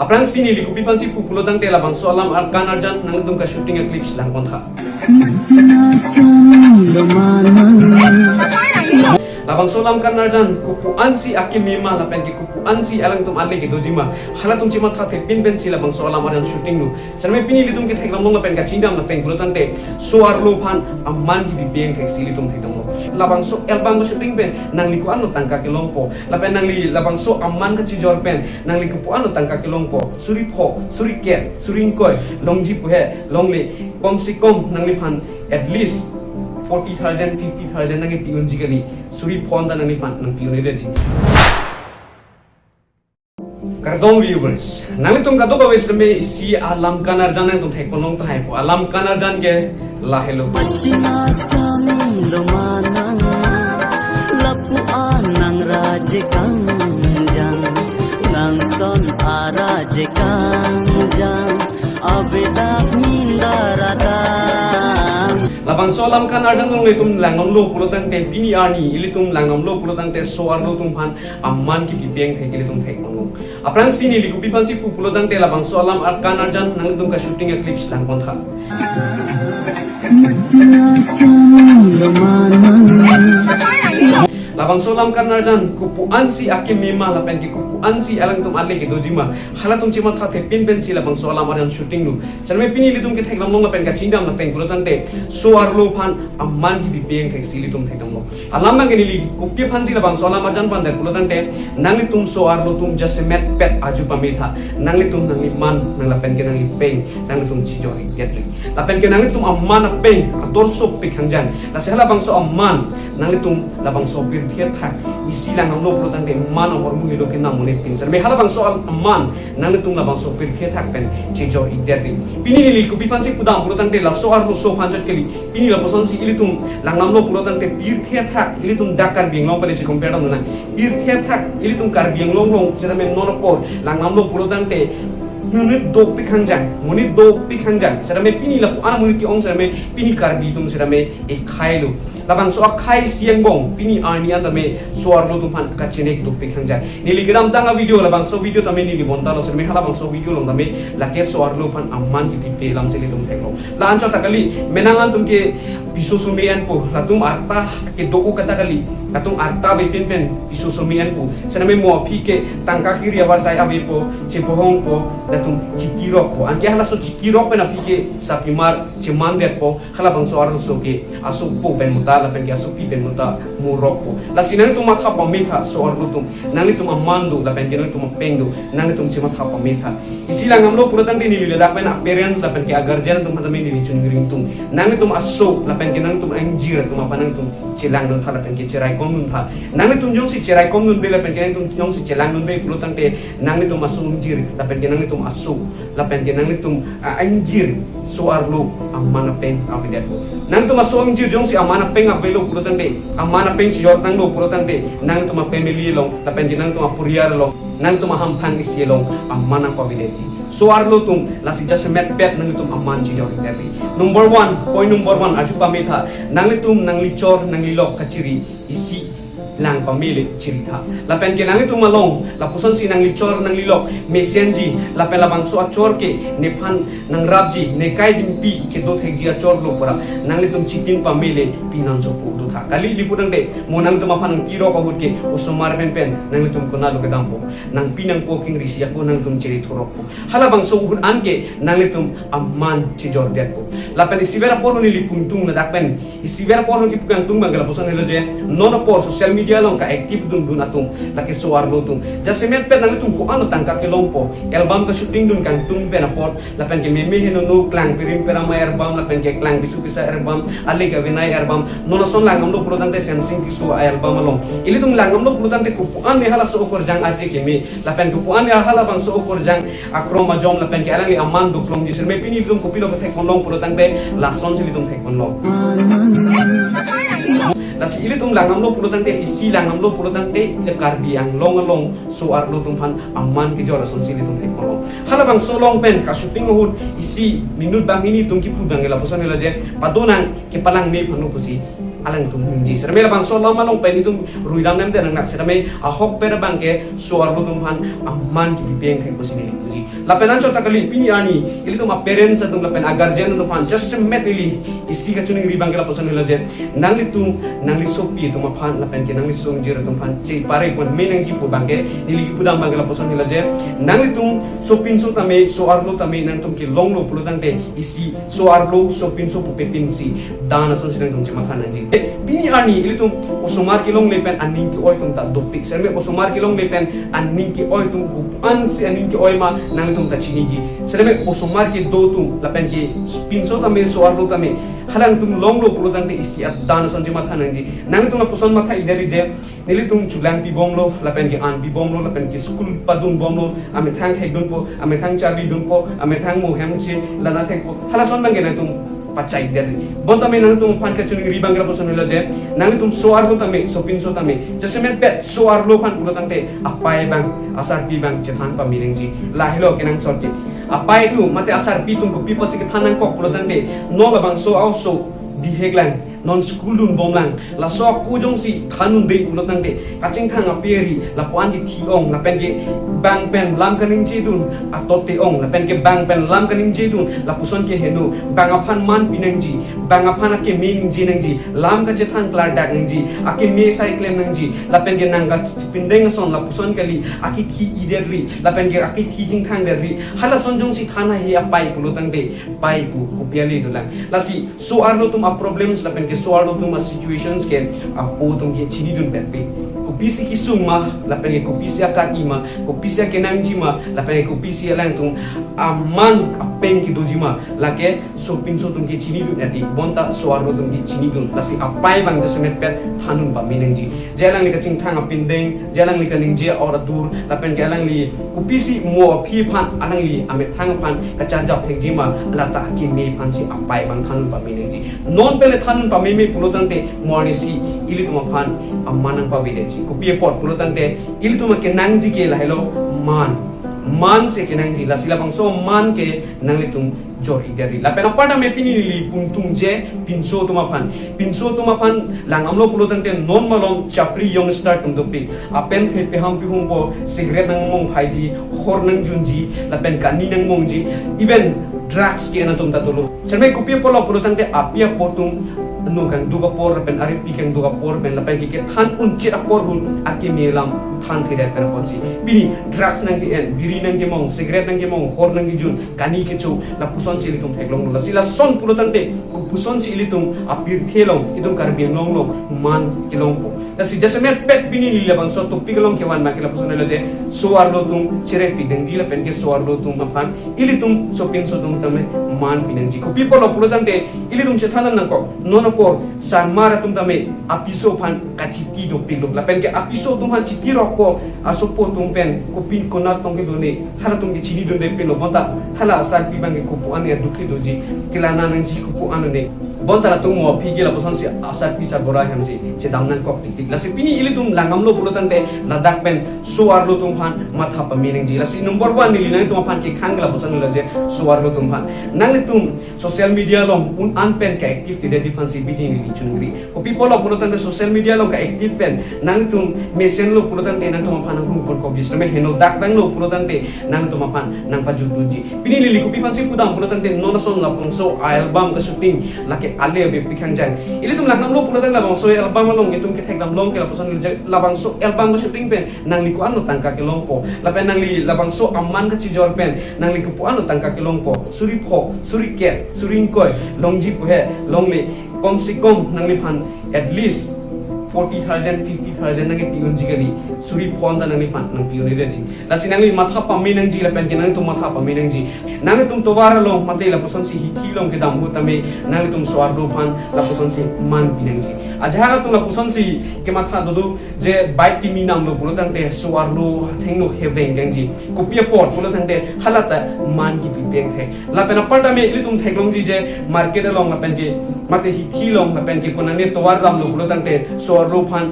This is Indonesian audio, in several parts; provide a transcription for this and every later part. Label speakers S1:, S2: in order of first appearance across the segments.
S1: Aprang sini liku pipan si pupulo tang tela bang soalam arkan arjan nang tung ka shooting clips lang kontha. Labang solam kan arjan kupuan si akim mima lapen ki kupuan si alang tum alle ki dojima hala tum cima tha pin ben si labang solam arjan shooting nu sarme pini litum ki thek lamong lapen ka chindam na peng bulotan te soar lo phan amman ki bibeng thek si litum thek damo labang so album shooting ben nang liku anu tangka ki longpo lapen nang li labang so amman ka chijor pen nang li kupuan anu tangka ki longpo suri pho suri ke suri koi longji pu he longle kom si kom nang li phan at least 40,000 50,000 nang piun jikali suri phone da nang pan nang piun ide ji kardong viewers nang tum ka do ba wes me si alam kanar jan tum thek ponong ta hai po alam kanar jan ke la hello
S2: pachina sami lomanang lapu anang raje kangjang nang son araje kangjang abeda mindarata
S1: labang solam kan arjan tung litum langam lo pulotang te pini ani ilitum langam lo pulotang te soar lo tum phan amman ki bibeng thek ilitum thek mangong aprang sini liku pipan si pulotang te labang solam arkan arjan nang tum ka shooting clips lang kontha labang solam kan arjan kupuan si akim mima lapen ki kupuan si alang tum alle ki dojima hala tum cima tha the pin ben si labang solam arjan shooting nu sarme pini litum ki thek lamong lapen ka chindam na peng bulotan te soar lo phan amman ki bibeng thek si litum thek damo alam bang ni li kupi phan si labang solam arjan pan der bulotan te nang litum soar lo tum just met pet aju pamitha nang litum nang liman nang lapen ke nang li peng nang litum chijori getri lapen ke nang litum amman a peng ator so pikhangjan la se hala bang so amman nang litum labang so pir thiet thak isi lang ang lo pulotang de man ang hormu hilo kin namune pin sar me hala bang so man nang litum labang so pir thiet thak pen chijo idyati pini ni ku pipan si pudam pulotang de la so ar lo so phanjat keli pini la poson si ilitum lang nam lo pulotang de pir thiet thak ilitum dakar bing long pare si compare dam na pir thiet thak ilitum kar bing long long sera me non por lang nam lo pulotang de munit do pikhangjang sera me pini la ana munit ki ong sera me pini kar bi tum sera me e khailu labang so khai siangbong pini ani anda me suar lo tum han ka chinek do pikhangjang nili gram tanga video labang so video tame nili bonta lo sera me hala bang so video long tame la ke suar lo phan amman ki pe lam seli tum theklo la ancho takali menangan tum ke pisu sumian po la tum arta ke do ko katakali la tum arta be pen pisu sumian po sera me mo phi ke tangka kiri awar sai ave po chipohong po tum cikirok po anke hala so cikirok pe na pike sapimar cimandet po hala bang so aru so ke asu po ben muta la pen ke asu pi ben muta murok po la sinan tum makha pamitha so aru tum nang tum amandu la pen ke tum pengdu nang tum cima makha pamitha isilang amlo puratan din nili la pen parents la pen ke guardian tum hatame ni chungring tum nang tum asu la pen ke nang tum anjir tum apanang tum cilang nun tha la pen ke cerai kom nun tha nang tum jong si cerai kom nun be la pen ke tum jong si celang nun be puratan te nang tum asu anjir la pen ke nang tum asu lapen ke nang litum anjir suar lo amana peng avidat nang tum asu anjir jong si amana peng avelo puratan de amana peng si yortang lo puratan de nang tum family long lapen ke nang tum apuriar long nang tum hampang isi long amana ko avidati suar lo tum la si just met pet nang tum aman si yortati number 1 point number 1 aju pametha nang litum nang lichor nang lilok kaciri isi lang pamilit cerita lapen ke nang itu malong la puson si nang lichor nang lilok mesenji lapen labang so achor ke nephan nang rabji ne kai dimpi ke do thek ji achor lo pora nang litum chitin pamile pinan so pu do tha kali lipudang de monang tum aphan piro ko hutke usumar pen nang litum kona lo ke dampo nang pinang po king risia ko nang tum ceri thorok po hala bang so hun anke nang litum amman chijor det po lapen isibera por ni lipungtung na dakpen isibera por ki pukang tung bangala puson helo je non por social media long ka active dun atung laki suar lo tung jasemet pe nang tung ko ano tangka ke lompo album ka shooting dun kang tung pe na pot lapen ke meme heno no klang pirim pera ma album lapen ke klang bisu pisa album ali ka vinai album nono son lang ngam lo pulutan te sensing kisu album long ili tung lang ngam lo pulutan te kupuan ne hala so okor jang aje ke me lapen kupuan ne hala bang so okor jang akroma jom lapen ke alangi aman du klong jiser me pini tung kopilo ka thek long pulutan te la son sili tung thek long lasi ili tum langam lo pulutan te isi langam lo pulutan te le karbi ang long suar lo tum pan amman ki jora son sili tum thek long hala bang so long pen ka shooting hut isi minut bang ini tum ki pudang la posan la je padonang ke palang me phanu pusi alang tum nji serme la bang so long malong pen itum ruidam nem te nang nak serme ahok per bang ke suar lo tum pan amman ki bibeng thek pusi ni tuji lapen ancho takali pini ani ili tuma parents atung lapen guardian no pan just met ili isi ka chuning ribang kala poson hila je nangli sopi tuma pan lapen ke nangli song jira tum pan che pare pon menang ji pu bangke ili ki pudam bangala poson hila je nangli tum sopin so tame so arlo tame nang tum ki longlo pulutang te isi so arlo sopin so pu pepin si dana son sinang tum che mathan ji pini ani ili tum osumar ki long lepen aning ki oi tum ta dopik serme osumar ki long lepen aning ki oi tum an si aning ki oi ma nang tum ta chini ji serme osumar ki do tum lapen ki pinso tame so arlo tame halang tum longlo pulutang te isi at dana son che mathan ji nang tum na poson matha idari je nili tum chulang pi bomlo lapen ki an pi bomlo lapen ki school padung bomlo ame thang thek dun po ame thang charli dun po ame thang mo hem chi lana thek po hala son bang na tum pachai der bonta me nang tum pan ka chuning ribang gra poson hilo je nang tum so arlo tame so pin so tame just me pet so arlo pan pulutang te apai bang asar pi bang chethan pa mining ji la hilo kenang sorti apai tu mate asar pi tum ko pi pachi ke thanang kok pulutang te no la bang so also biheglang non school dun bomlang la so ku jong si thanun de pulutang te kaching thang aperi la puan ki thiong la pen ke bang pen lam kaning chi dun atote ong la pen ke bang pen lam kaning chi dun la puson ke henu bang aphan man pinang ji bang aphan ke meaning ji nang ji lam ka chethan klar dak nang ji ake me cycle nang ji la pen ke nang ga pindeng son la puson kali aki thi iderri la pen ke aki thi jing thang derri hala son jong si thana he apai pulutang te pai pu kopiali dulang la si so arlo tum a problems la pen ke so arlo tum a situations ke a po tum ke chini dun pe kopisi kisung ma la pen ke kopisi akar ima kopisi ke nang ji ma la pen ke kopisi lang tum aman apeng ki doji ma la ke so pin so tum ke chini dun ati bonta so arlo tum ke chini dun la si apai bang jasemet pet thanun ba minang ji jelang li ka ching thang apin deng jelang li ka ning je or dur la pen ke lang li kopisi mo phi phan anang li ame thang phan ka char jap thek ji ma la ta ki me phan si apai bang thanun ba minang ji non pele thanun pa me pulutang te morni si ili tuma phan ammanang pa vide ji kopi pot pulutang te ili tuma ke nang ji ke la hello man se ke nang ji la sila bang so man ke nang li tum jor idari la pena pada me pini li puntung je pinso tuma phan lang amlo pulutang te non malong chapri young start tum dopi apen the pe ham pi hum po cigarette nang mong phai ji khor nang jun ji la pen ka ni nang mong ji even drugs ke na tum ta tulu serme kopi polo pulutang te apia potung no kang duga por pen ari pi kang duga por pen la pen ki ke than un chira por hun ake melam than thira per ponsi bini drugs nang ki en biri nang ki mong cigarette nang ki mong khor nang ki jun kani ke chu la puson si litum theklong la sila son pulutang te ku puson si litum apir thelong idum kar bin long long man kilong po la si jasemet pet bini li labang so tu pigalong ke wan ma ke la puson la je so arlo tum chire pi deng ji la pen ke so arlo tum ma phan ilitum so pin so tum tame man pinang ji ku people of pulutang te ilitum che thanan nang ko non por sanmara tum tame apiso phan kachiti do piluk la pen ke apiso tum han chiti ro ko asopo tum pen ko pin ko na tong ke do ne hala tum ke chini do de pelo bonta hala san pi bang ke ko pu ane dukhi do ji kilana nang ji ko pu ane ne bonta la tum mo phi la posan si asar pi sa bora ham si che damnan ko tik la si pini ili tum langam lo pulutan te ladak pen suar lo tum phan matha pa meaning ji la si number 1 ni nang tum phan ke khang la posan la je suar lo tum phan nang ni tum social media long un an pen ka active ti de ji phan si bini ni chungri ko people lo pulutan te social media long ka active pen nang tum mesen lo pulutan te nang tum phan nang ko ji me heno dak dang lo pulutan te nang tum phan nang pa jutu ji pini li ko pi phan si pudam pulutan te non son la pung so album ka shooting la ke ale be pikhang jang ili tum laknam lo pulatan labang so album long itum ke thekdam long ke la posan labang so album ko shooting pen nang li ko ano tangka ke long po la pen nang li labang so amman ka chijor pen nang li ko po ano tangka ke long po suri pho suri ke suri koi long ji po he long li kom si kom nang li phan at least 40,000 50,000 nang piun ji gali suri phon da nang phan nang piun ide ji la sinang li matha pa mi nang ji la pen ke nang tum matha pa mi nang ji nang tum to war long mate la posan si hi long ke dam hu tame nang tum swar do phan la posan si man pi nang ji aja tum la posan si ke matha do je bike ti mi nam lo pulo tang te swar lo theng no he beng gang ji ko pia pot pulo tang te halata man ki pi beng the la pen apar da me ili tum theklong ji je market long la pen ke mate hi long la pen ke ponane to war dam lo pulo tang te ro phan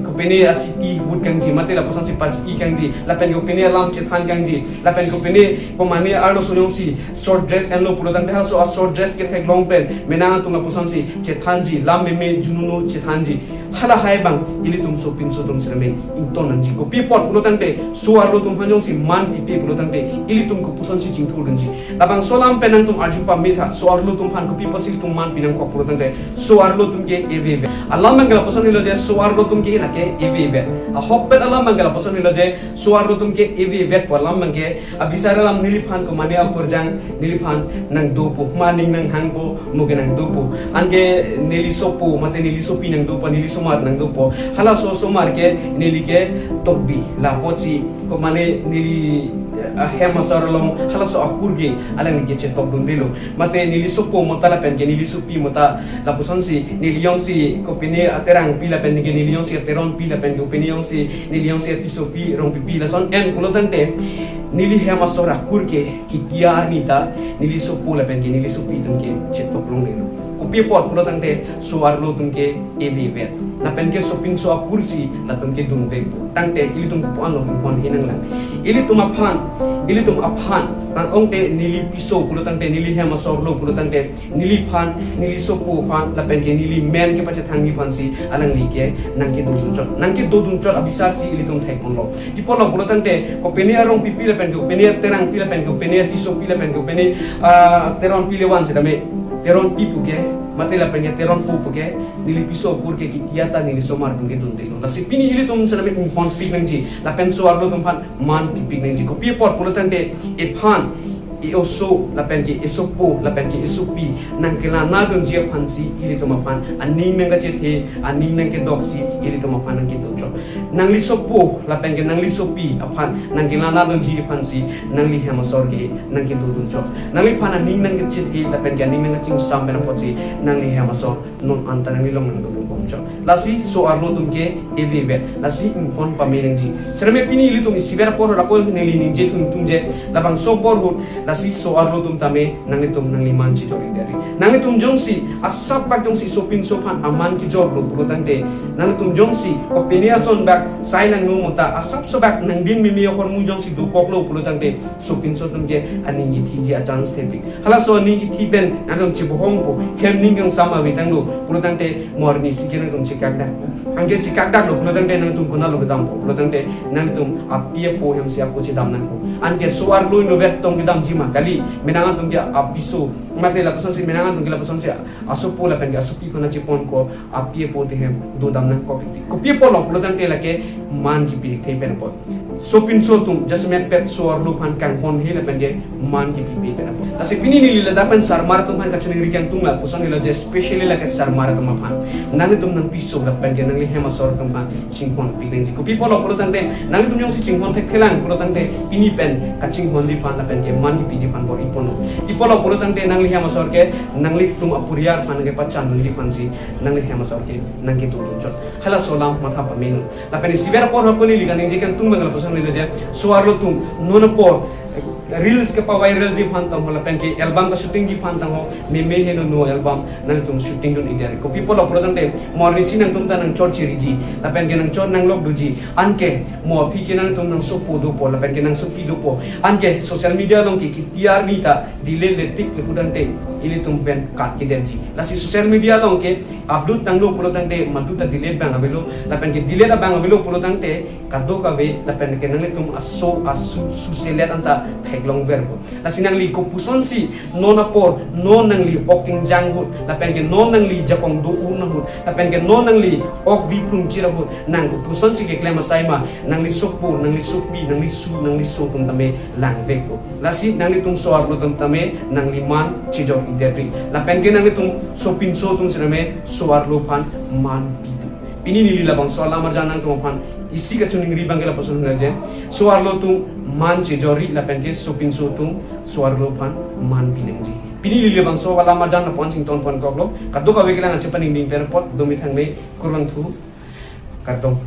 S1: kopene asiti wood kang ji mate la posan si pas I kang ji la pen kopene lam che than kang ji la pen kopene pomane arlo sunyong si short dress and lo pulo tang ha so a short dress ke thek long pen menang tum la posan si che than ji lam me jununo che than ji hala hai bang ili tum so pin so tum serme inton nang ji ko pi pot pulo tante suar lo tum hanjong si man pi pulo tante ili tum ko puson si jing thul ji labang solam penang tum arju pa metha suar lo tum han ko pi pot si tum man pinang ko pulo tante suar lo tum ke eve Allah mangala puson ilo je suar lo tum ke la ke eve a hoppet Allah mangala puson ilo je suar lo tum ke eve po Allah mangke abisara lam niliphan ko mane apurjang niliphan nang dopo maning nang hangpo muge nang dopo anke nilisopo mate nilisopi nang dopo nilisomar nang dopo hala so somar ke nilike tokbi la pochi ko mane nili hema saralong hala so akurge alang nige che tok dundilo mate nilisopo motala pen ke nilisopi mota la posonsi niliyongsi ko pene aterang pila pen nige niliyongsi ateron pila pen ko peniyongsi niliyongsi atisopi rong pipi la son en pulotante nili hema sora kurke kitiar nita nili sopo la pen ke nili sopi tungke che tok dundilo kopi pot pulotante suar lo tungke evi na pen ke sopin so kursi la tungke dungte tangte ili tung puan lo kon hinang lang ili tum aphan tang ongte nili piso pulo tangte nili hema sorlo pulo tangte nili phan nili sopo phan la pen ke nili men ke pacha thangi phan si alang like nangke dodun chot abisar si ili tung thai kon lo ipolo pulo tangte ko peni arong pipi la pen ke peni terang pila pen ke peni tiso pila pen ke peni teron pile wan se dame teron pipu ke mate la pen ke teron pupu ke nili piso kur ke kiata nili somar tung ke dundelo la sipini ili tum se dame pon pik nangji la pen so arlo tum phan man pik nangji ko pi pot pulo tangte e phan ioso la pen ke isopo la pen ke isupi nang kela na dun je phansi ili to maphan aning nang che the aning nang ke doksi ili to maphan nang ke docho nang li sopo la pen ke nang li sopi aphan nang kela na dun je phansi nang li hema sorge nang ke dodun cho nang li phan aning nang ke che the la pen ke aning nang ching sam ben pochi nang li hema sor non anta nang li long nang dodun bom cho lasi so arlo tum ke eveve lasi in hon pa menang ji serme pini ili tum sibera por la ko ne li ning je tum je labang so por lasi so arlo tum tame nang itum nang liman ci jori dari nang itum jongsi asap bak jongsi sopin sopan aman ci jor lo pro tante nang itum jongsi ko penia son bak sai nang no mota asap so bak nang bin mi hor mu jongsi du kok lo pro tante sopin so tum ke aningi ti ji a chance tepi hala so ni ti ben nang ci bohong po hem ning gang sama wi tang lo pro tante morni sikena tum ci kakda angge ci kakda lo pro tante nang tum kuna lo gedam po pro tante nang tum apia po hem siap ko ci dam nang po angge so arlo no vet tong gedam ji kali menangan tung dia apiso mate la person si menangan tung la person si asopo la pen asopi pana chipon ko apie pote hem do dam nan ko pie polo pulo tante la ke man ki pi te pen po sopin so tum jasmet pet so arlo pan kang hon he la pen ge man ki pi pen po ase pini ni la dapan sarmar tum pan ka chuni rikyang tung la posan la je specially la ke sarmar tum pan nang tum nang piso la pen ge nang li hema sor tum pan chingpon pi nang ji ko pi polo pulo tante nang tum yong si chingpon te kelang pulo tante pini pen ka chingpon di pan la pen ge man piji pan por ipolo polo tante nang liha masor ke nang li tum apuriar pan ke pacan nang li pansi nang liha masor ke nang ke tulun jot hala solam matha pamenu la pen sibera por haponi li kan jikan tum mangal posan le je suarlo tum nona por reels ke pa viral ji phantam hola pen ke album ka shooting ji phantam ho me he no album nang tum shooting don idare ko people of product morni sinang tum tanang chor chiri ji la pen ke nang chor nang lok du ji anke mo phi ke nang tum nang sopo do po la pen ke nang sopi do po anke social media long ki tiar ni ta dile le tik le pudante ili tum pen kat ke den ji la si social media long ke upload tang lo product madu ta dile bang avelo la pen ke dile la bang avelo product kado ka ve la pen ke nang tum aso su selet anta long verbo la sinang li ko puson si nona por non nang li oking janghu la pen ke non nang li japong do un hu la pen ke non nang li ok vi prung chira hu nang ko puson si ke klema saima nang li sokpo nang li sokpi nang li so tum tame lang veko la si nang li tum so arlo tum tame nang li man chijo idetri la pen ke nang li tum so pin so tum siname so arlo pan man pitu pini ni labang so la marjana tum pan isi ka chuning ri bangela pasun ngaje so arlo tum man chejori la pen ke sopin so tum so arlo pan man pinengji pini li bang so wala marjana pon sing ton pon koklo kaddo ka wekila na chepaning ding per pot domi thang me kurang thu kadong